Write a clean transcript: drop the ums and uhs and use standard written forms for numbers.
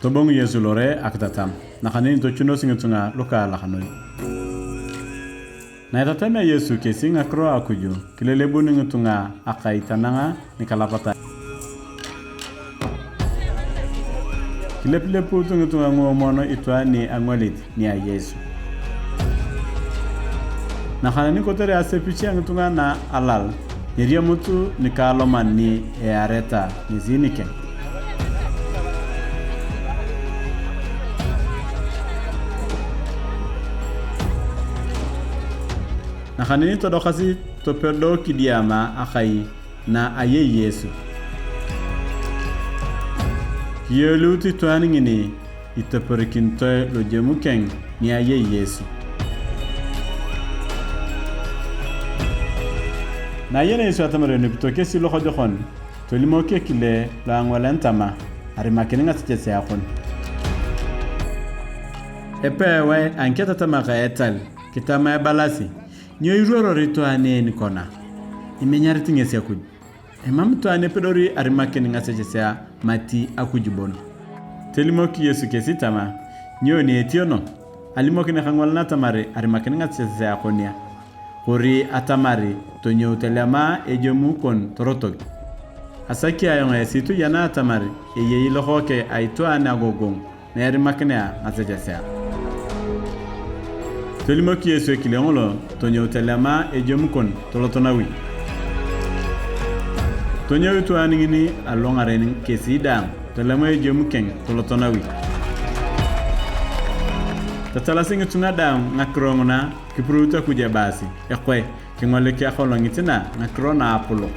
Tobong Yesu lore aktatam. Nakanin to chuno singitunga luka lakanoi. Na itatame Yesu kesi ngakro akuju. Kilelebu ningitunga akaitananga nikalapata. Kilepilepu tungitunga nguomono itwa ni angwalit ni ya Yesu. Nakanin kotere asepichi ngitunga na alal. Niria mutu nikaloman ni eareta ni zinike. Nakanini to dokasi to perdo kidiama akai na aye Yesu. Kiyeluti tuani ngini itaporikinto lo jemukeng ni aye Yesu. Na yene Yesu atamare ne pitoke si lo khojokon to limoke kile la ekang'walan tama ari makininga tse akon. Epewe anketa tama ka etal kitama balasi. Nyo iroro rito ane nikona. Imenyariti ngesi akuj. Emam to ane pedori arimake ngasejesa mati akujibono. Telimoki Yesu kesi tama. Nyo ni etiono. Alimoki ne ekang'walan tamare arimake ngasejesa akonia. Kori atamari to nyo telema ejomu kon torotog. Asaki ayong esitu yana atamari eye ilohoke aitu ane agogong. Na arimake ngasejesa. Telimoki Yesu ekilengolo tonyo telema ejomukon tolotonawi. Tonyo itu aningini alongaren kesida telema ejomukeng tolotonawi. Tatala singi tunada ngakrongona kipruta kujabasi. Ekwe kingole kia kholongitina ngakrona apolo.